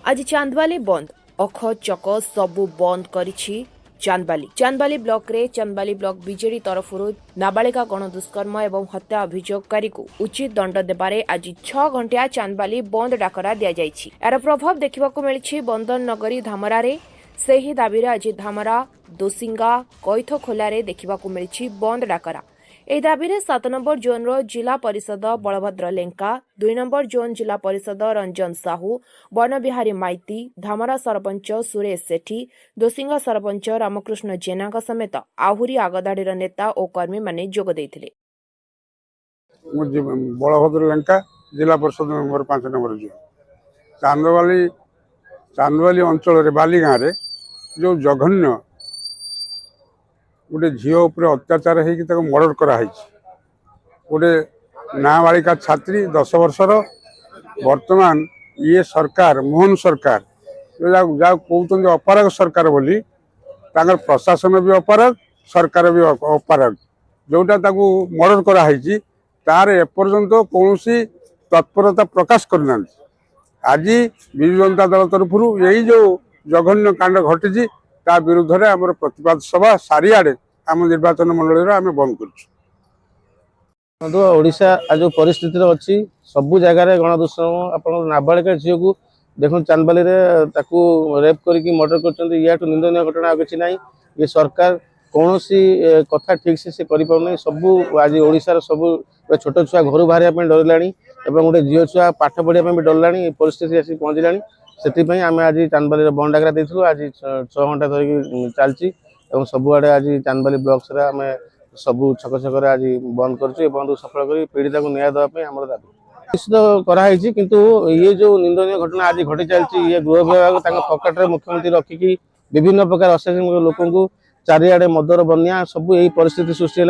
आज चांदवाली बंद अख चक सबु बंद करिछि चांदवाली ब्लॉक रे चांदवाली ब्लॉक बीजेडी तरफ नाबालिका गण दुष्कर्म एवं हत्या अभियोगकारी को उचित दंड देबारे आज 6 घंटिया चांदवाली बंद डाकरा दिया जाइछि। यार प्रभाव देखा मिली बंदर नगरी धामरा रे सेही दाबी आज धामरा दोसिंगा कैथखोला देखा मिली बंद डाकरा। ଏହି ଦାବିରେ 7 ନମ୍ବର ଜୋନ୍ର ଜିଲ୍ଲା ପରିଷଦ ବଳଭଦ୍ର ଲେଙ୍କା, 2 ନମ୍ବର ଜୋନ୍ ଜିଲ୍ଲା ପରିଷଦ ରଞ୍ଜନ ସାହୁ, ବନବିହାରୀ ମାଇତି, ଧାମରା ସରପଞ୍ଚ ସୁରେଶ ସେଠୀ, ଦୋସିଙ୍ଗା ସରପଞ୍ଚ ରାମକୃଷ୍ଣ ଜେନାଙ୍କ ସମେତ ଆହୁରି ଆଗଧାଡିର ନେତା ଓ କର୍ମୀମାନେ ଯୋଗ ଦେଇଥିଲେ। ବଳଭଦ୍ର ଲେଙ୍କା ଜିଲ୍ଲା ପରିଷଦ ମେମ୍ବର 5 ନମ୍ବର ଜୋନ୍ ଚାନ୍ଦବାଲି ଅଞ୍ଚଳରେ ବାଲି ଗାଁରେ ଯେଉଁ ଜଘନ୍ୟ गोटे झील उपर अत्याचार होकर मर्डर कराई गोटे नाबालिका छात्री 10 वर्षर वर्तमान ये सरकार मोहन सरकार जहाँ कहते अपराग सरकार बोली प्रशासन भी अपराग सरकार भी अपराग जोटा मर्डर कराई तार एपर्यंत कौन तत्परता प्रकाश करना। आज विजु जनता दल तरफ यही जो जघन्य कांड घटी ता विरुद्ध में आम प्रतिवाद सभा सारियाड़े आम निर्वाचन मंडल आम बंद करा जो परिस्थिति अच्छी सबू जगार गणदुष्कर्म आप नाबालिका झील को देख चांदबाली रेप करके मर्डर कर निंदनीय घटना किसी ना ये सरकार कौन सी कथा ठीक से करना सबू आज ओडार सब छोट छुआ घर बाहर डरला गोटे झील छुआ पाठ पढ़ाई भी डरला परिस्थिति आसी पहुँचला से आम आज चांदबाली बंद डाकरा देलु आज 6 घंटा धरिकी चलती सबुआड़े आज चांदबाली ब्लॉक से आम सबू छक छक आज बंद कर बंद सफल कर पीड़िता को न्याय देवाई आम दाबी निश्चित कराई किंतु ये जो निंदनीय घटना आज घटी चलती ये गृह विभाग पकेट्रे मुख्यमंत्री रखिकी विभिन्न प्रकार असाधु लोक चारिआडे मदर बन्या सबू यही परिस्थिति सृष्टि है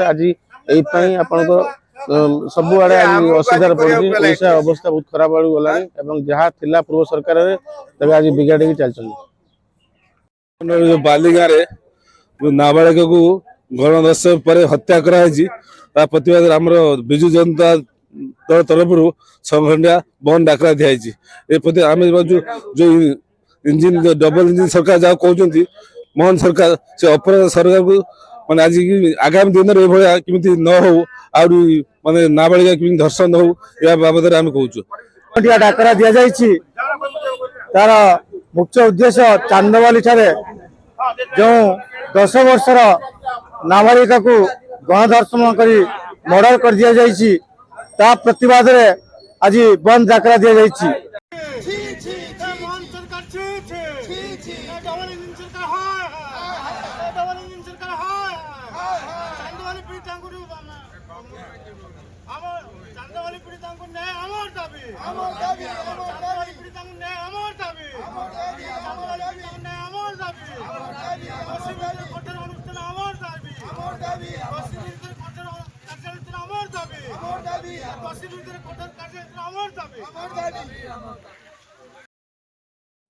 आज यही आपण सबुआड़े आज असुविधार पड़ी अवस्था बहुत खराब आड़ गला जहाँ थिला पूर्व सरकार आज बिगाड़ी चलती बाली गाँव जो नाबालिका को गणदर्शन पर हत्या कराई प्रतिवाद आम विजु जनता दल तरफ 6 घंटा बंद डाकरा दिखाई आम जो इंजिन डबल इंजिन सरकार जहाँ कहते मोहन सरकार से अपराध सरकार को माने आज आगामी दिन में कमी न हो माने नाबालिका कमी धर्षण न हो या बाबद आम कहूँ डाकरा दि जाइए तार मुख्य उद्देश्य चांदबाली जो 10 वर्षर नाबालिका को गणधर्षण कर मर्डर कर दि जाइए ता प्रतिवाद आज बंद डाकरा दि जाइए।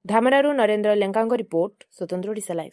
धामरारू नरेंद्र लेंका रिपोर्ट स्वतंत्र ओडिशा लाइव।